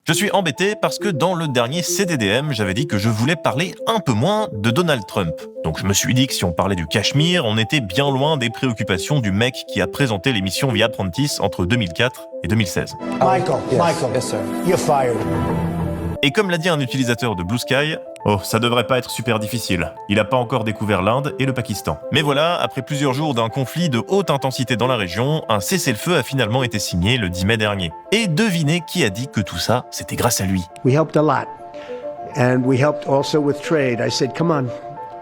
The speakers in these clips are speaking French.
Je suis embêté parce que dans le dernier CDDM, j'avais dit que je voulais parler un peu moins de Donald Trump. Donc je me suis dit que si on parlait du Cachemire, on était bien loin des préoccupations du mec qui a présenté l'émission The Apprentice entre 2004 et 2016. Michael, Yes, sir. you're fired. Et comme l'a dit un utilisateur de Blue Sky, oh, ça devrait pas être super difficile. Il a pas encore découvert l'Inde et le Pakistan. Mais voilà, après plusieurs jours d'un conflit de haute intensité dans la région, un cessez-le-feu a finalement été signé le 10 mai dernier. Et devinez qui a dit que tout ça, c'était grâce à lui. We helped a lot. And we helped also with trade. I said, come on,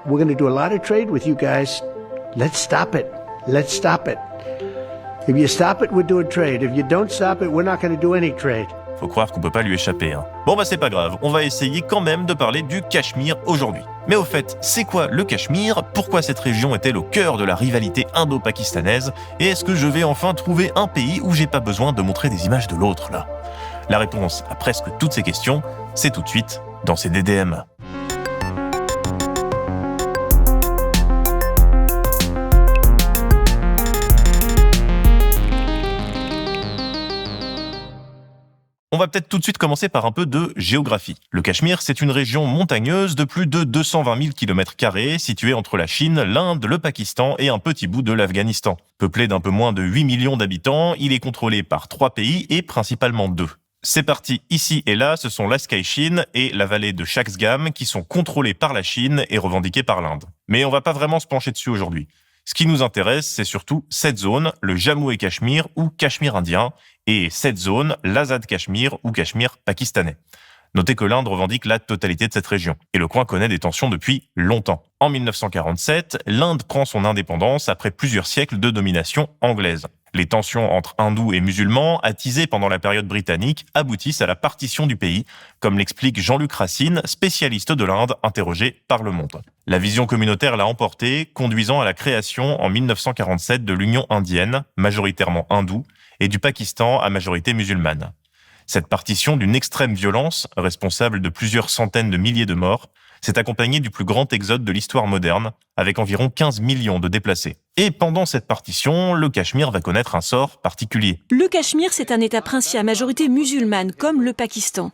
we're going to do a lot of trade with you guys. Let's stop it. Let's stop it. If you stop it, we're doing trade. If you don't stop it, we're not going to do any trade. Faut croire qu'on peut pas lui échapper, hein. Bon bah c'est pas grave, on va essayer quand même de parler du Cachemire aujourd'hui. Mais au fait, c'est quoi le Cachemire? Pourquoi cette région est-elle au cœur de la rivalité indo-pakistanaise? Et est-ce que je vais enfin trouver un pays où j'ai pas besoin de montrer des images de l'autre, là? La réponse à presque toutes ces questions, c'est tout de suite dans ces DDM. On va peut-être tout de suite commencer par un peu de géographie. Le Cachemire, c'est une région montagneuse de plus de 220 000 km² située entre la Chine, l'Inde, le Pakistan et un petit bout de l'Afghanistan. Peuplé d'un peu moins de 8 millions d'habitants, il est contrôlé par 3 pays et principalement 2. Ces parties ici et là, ce sont l'Askai-Chine et la vallée de Shaksgam qui sont contrôlées par la Chine et revendiquées par l'Inde. Mais on va pas vraiment se pencher dessus aujourd'hui. Ce qui nous intéresse, c'est surtout cette zone, le Jammu et Cachemire ou Cachemire indien, et cette zone, l'Azad-Cachemire ou Cachemire pakistanais. Notez que l'Inde revendique la totalité de cette région, et le coin connaît des tensions depuis longtemps. En 1947, l'Inde prend son indépendance après plusieurs siècles de domination anglaise. Les tensions entre hindous et musulmans, attisées pendant la période britannique, aboutissent à la partition du pays, comme l'explique Jean-Luc Racine, spécialiste de l'Inde interrogé par Le Monde. La vision communautaire l'a emporté, conduisant à la création en 1947 de l'Union indienne, majoritairement hindoue, et du Pakistan à majorité musulmane. Cette partition d'une extrême violence, responsable de plusieurs centaines de milliers de morts, s'est accompagnée du plus grand exode de l'histoire moderne, avec environ 15 millions de déplacés. Et pendant cette partition, le Cachemire va connaître un sort particulier. Le Cachemire, c'est un État princier à majorité musulmane, comme le Pakistan.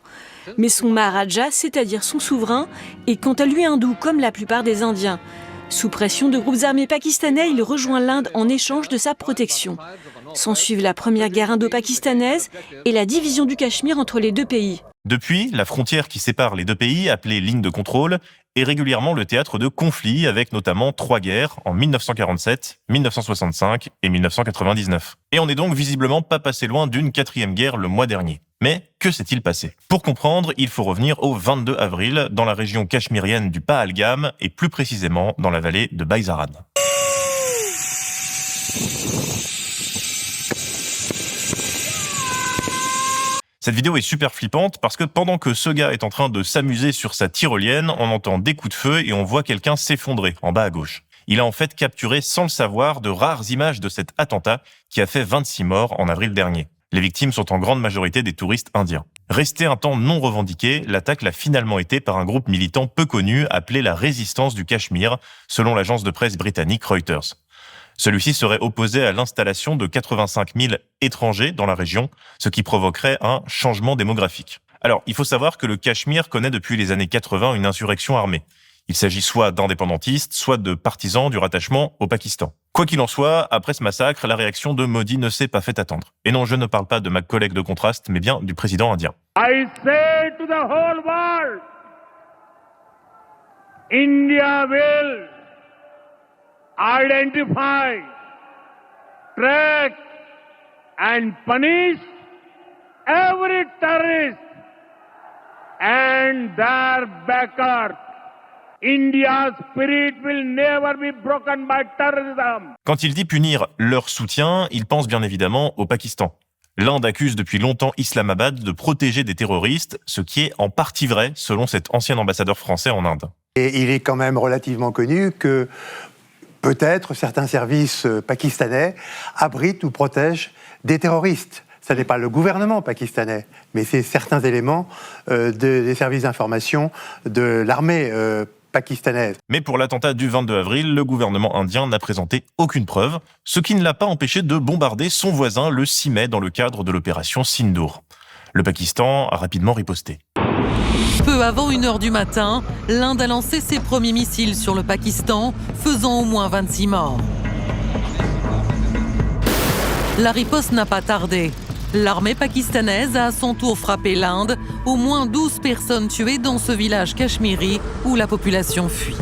Mais son Maharaja, c'est-à-dire son souverain, est quant à lui hindou, comme la plupart des Indiens. Sous pression de groupes armés pakistanais, il rejoint l'Inde en échange de sa protection. S'ensuivent la première guerre indo-pakistanaise et la division du Cachemire entre les deux pays. Depuis, la frontière qui sépare les deux pays, appelée ligne de contrôle, est régulièrement le théâtre de conflits avec notamment 3 guerres en 1947, 1965 et 1999. Et on n'est donc visiblement pas passé loin d'une 4e guerre le mois dernier. Mais que s'est-il passé? Pour comprendre, il faut revenir au 22 avril dans la région cachemirienne du Pahalgam et plus précisément dans la vallée de Baizaran. Cette vidéo est super flippante parce que pendant que ce gars est en train de s'amuser sur sa tyrolienne, on entend des coups de feu et on voit quelqu'un s'effondrer en bas à gauche. Il a en fait capturé sans le savoir de rares images de cet attentat qui a fait 26 morts en avril dernier. Les victimes sont en grande majorité des touristes indiens. Resté un temps non revendiqué, l'attaque l'a finalement été par un groupe militant peu connu appelé la Résistance du Cachemire, selon l'agence de presse britannique Reuters. Celui-ci serait opposé à l'installation de 85 000 étrangers dans la région, ce qui provoquerait un changement démographique. Alors, il faut savoir que le Cachemire connaît depuis les années 80 une insurrection armée. Il s'agit soit d'indépendantistes, soit de partisans du rattachement au Pakistan. Quoi qu'il en soit, après ce massacre, la réaction de Modi ne s'est pas fait attendre. Et non, je ne parle pas de ma collègue de contraste, mais bien du président indien. I say to the whole world, India will identify, track and punish every terrorist and their backers. India's spirit will never be broken by terrorism. Quand il dit punir leur soutien, il pense bien évidemment au Pakistan. L'Inde accuse depuis longtemps Islamabad de protéger des terroristes, ce qui est en partie vrai selon cet ancien ambassadeur français en Inde. Et il est quand même relativement connu que peut-être certains services pakistanais abritent ou protègent des terroristes. Ce n'est pas le gouvernement pakistanais, mais c'est certains éléments des services d'information de l'armée pakistanaise. Mais pour l'attentat du 22 avril, le gouvernement indien n'a présenté aucune preuve, ce qui ne l'a pas empêché de bombarder son voisin le 6 mai dans le cadre de l'opération Sindoor. Le Pakistan a rapidement riposté. Peu avant 1h du matin, l'Inde a lancé ses premiers missiles sur le Pakistan, faisant au moins 26 morts. La riposte n'a pas tardé. L'armée pakistanaise a à son tour frappé l'Inde, au moins 12 personnes tuées dans ce village cachemiri où la population fuit.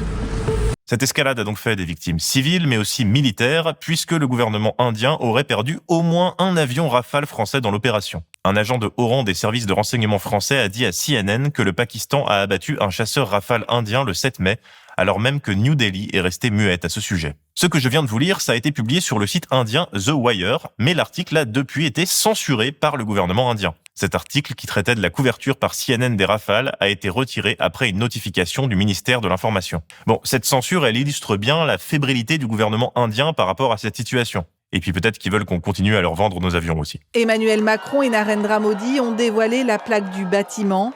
Cette escalade a donc fait des victimes civiles, mais aussi militaires, puisque le gouvernement indien aurait perdu au moins un avion Rafale français dans l'opération. Un agent de haut rang des services de renseignement français a dit à CNN que le Pakistan a abattu un chasseur Rafale indien le 7 mai, alors même que New Delhi est restée muette à ce sujet. Ce que je viens de vous lire, ça a été publié sur le site indien The Wire, mais l'article a depuis été censuré par le gouvernement indien. Cet article, qui traitait de la couverture par CNN des Rafales, a été retiré après une notification du ministère de l'Information. Bon, cette censure, elle illustre bien la fébrilité du gouvernement indien par rapport à cette situation. Et puis peut-être qu'ils veulent qu'on continue à leur vendre nos avions aussi. Emmanuel Macron et Narendra Modi ont dévoilé la plaque du bâtiment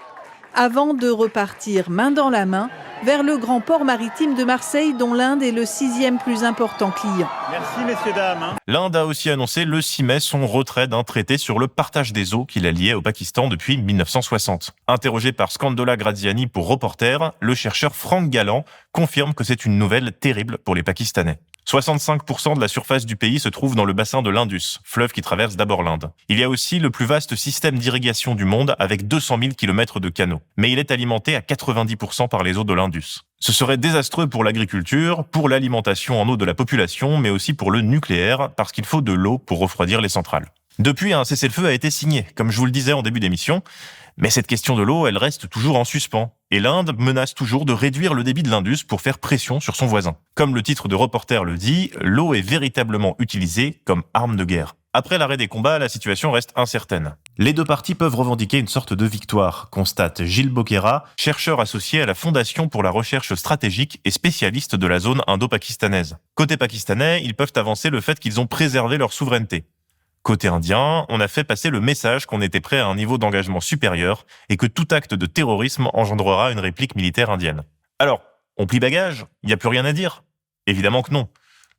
avant de repartir main dans la main vers le grand port maritime de Marseille, dont l'Inde est le 6e plus important client. Merci messieurs, dames. L'Inde a aussi annoncé le 6 mai son retrait d'un traité sur le partage des eaux qui la liait au Pakistan depuis 1960. Interrogé par Scandola Graziani pour Reporter, le chercheur Franck Galland confirme que c'est une nouvelle terrible pour les Pakistanais. 65% de la surface du pays se trouve dans le bassin de l'Indus, fleuve qui traverse d'abord l'Inde. Il y a aussi le plus vaste système d'irrigation du monde avec 200 000 km de canaux. Mais il est alimenté à 90% par les eaux de l'Indus. Ce serait désastreux pour l'agriculture, pour l'alimentation en eau de la population, mais aussi pour le nucléaire, parce qu'il faut de l'eau pour refroidir les centrales. Depuis, un cessez-le-feu a été signé, comme je vous le disais en début d'émission, mais cette question de l'eau, elle reste toujours en suspens. Et l'Inde menace toujours de réduire le débit de l'Indus pour faire pression sur son voisin. Comme le titre de Reporter le dit, l'eau est véritablement utilisée comme arme de guerre. Après l'arrêt des combats, la situation reste incertaine. Les deux parties peuvent revendiquer une sorte de victoire, constate Gilles Boquera, chercheur associé à la Fondation pour la recherche stratégique et spécialiste de la zone indo-pakistanaise. Côté pakistanais, ils peuvent avancer le fait qu'ils ont préservé leur souveraineté. Côté indien, on a fait passer le message qu'on était prêt à un niveau d'engagement supérieur et que tout acte de terrorisme engendrera une réplique militaire indienne. Alors, on plie bagage? Il n'y a plus rien à dire? Évidemment que non.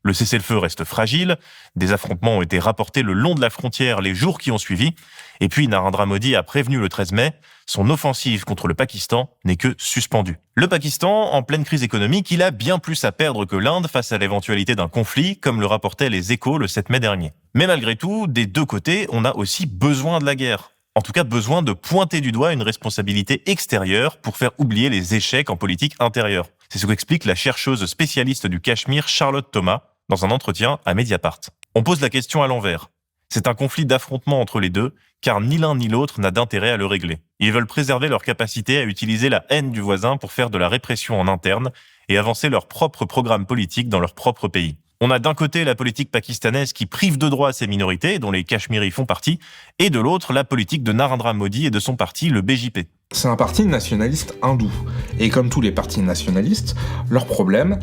Le cessez-le-feu reste fragile, des affrontements ont été rapportés le long de la frontière les jours qui ont suivi, et puis Narendra Modi a prévenu le 13 mai, son offensive contre le Pakistan n'est que suspendue. Le Pakistan, en pleine crise économique, il a bien plus à perdre que l'Inde face à l'éventualité d'un conflit, comme le rapportaient les Échos le 7 mai dernier. Mais malgré tout, des deux côtés, on a aussi besoin de la guerre. En tout cas, besoin de pointer du doigt une responsabilité extérieure pour faire oublier les échecs en politique intérieure. C'est ce qu'explique la chercheuse spécialiste du Cachemire Charlotte Thomas dans un entretien à Mediapart. On pose la question à l'envers. C'est un conflit d'affrontement entre les deux, car ni l'un ni l'autre n'a d'intérêt à le régler. Ils veulent préserver leur capacité à utiliser la haine du voisin pour faire de la répression en interne et avancer leur propre programme politique dans leur propre pays. On a d'un côté la politique pakistanaise qui prive de droits ces minorités, dont les Cachemiris font partie, et de l'autre la politique de Narendra Modi et de son parti, le BJP. C'est un parti nationaliste hindou. Et comme tous les partis nationalistes, leur problème,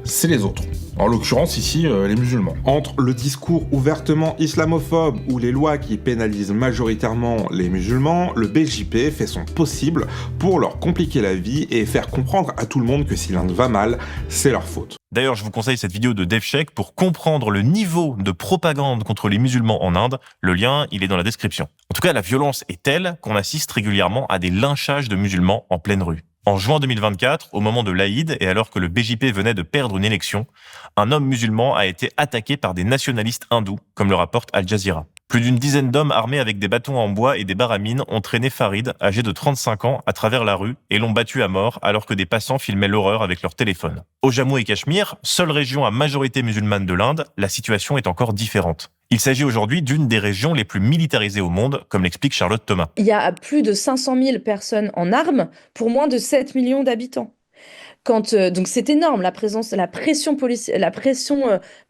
c'est les autres. En l'occurrence ici, les musulmans. Entre le discours ouvertement islamophobe ou les lois qui pénalisent majoritairement les musulmans, le BJP fait son possible pour leur compliquer la vie et faire comprendre à tout le monde que si l'Inde va mal, c'est leur faute. D'ailleurs, je vous conseille cette vidéo de DevCheck pour comprendre le niveau de propagande contre les musulmans en Inde. Le lien, il est dans la description. En tout cas, la violence est telle qu'on assiste régulièrement à des lynchages de musulmans en pleine rue. En juin 2024, au moment de l'Aïd et alors que le BJP venait de perdre une élection, un homme musulman a été attaqué par des nationalistes hindous, comme le rapporte Al Jazeera. Plus d'une dizaine d'hommes armés avec des bâtons en bois et des baramines ont traîné Farid, âgé de 35 ans, à travers la rue et l'ont battu à mort alors que des passants filmaient l'horreur avec leur téléphone. Au Jammu et Cachemire, seule région à majorité musulmane de l'Inde, la situation est encore différente. Il s'agit aujourd'hui d'une des régions les plus militarisées au monde, comme l'explique Charlotte Thomas. Il y a plus de 500 000 personnes en armes pour moins de 7 millions d'habitants. Donc c'est énorme, la pression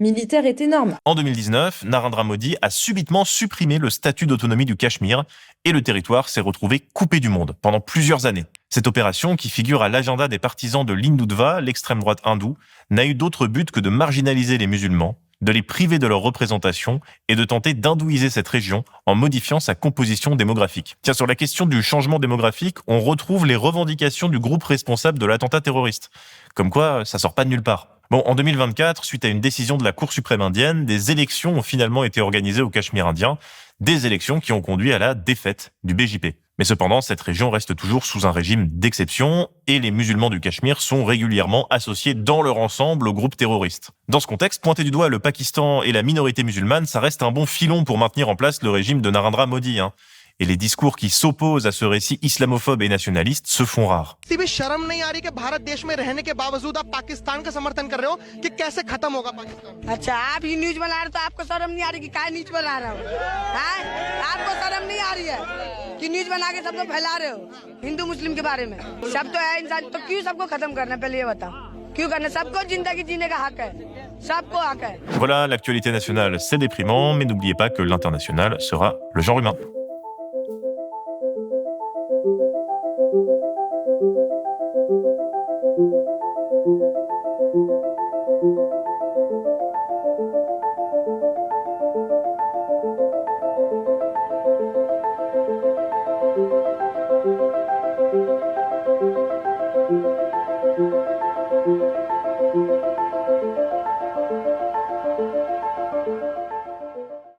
militaire est énorme. En 2019, Narendra Modi a subitement supprimé le statut d'autonomie du Cachemire et le territoire s'est retrouvé coupé du monde pendant plusieurs années. Cette opération, qui figure à l'agenda des partisans de l'Hindutva, l'extrême droite hindoue, n'a eu d'autre but que de marginaliser les musulmans, de les priver de leur représentation et de tenter d'hindouiser cette région en modifiant sa composition démographique. Tiens, sur la question du changement démographique, on retrouve les revendications du groupe responsable de l'attentat terroriste. Comme quoi, ça sort pas de nulle part. Bon, en 2024, suite à une décision de la Cour suprême indienne, des élections ont finalement été organisées au Cachemire indien, des élections qui ont conduit à la défaite du BJP. Mais cependant, cette région reste toujours sous un régime d'exception et les musulmans du Cachemire sont régulièrement associés dans leur ensemble aux groupes terroristes. Dans ce contexte, pointer du doigt le Pakistan et la minorité musulmane, ça reste un bon filon pour maintenir en place le régime de Narendra Modi. Et les discours qui s'opposent à ce récit islamophobe et nationaliste se font rares. Voilà, l'actualité nationale, c'est déprimant, mais n'oubliez pas que l'international sera le genre humain.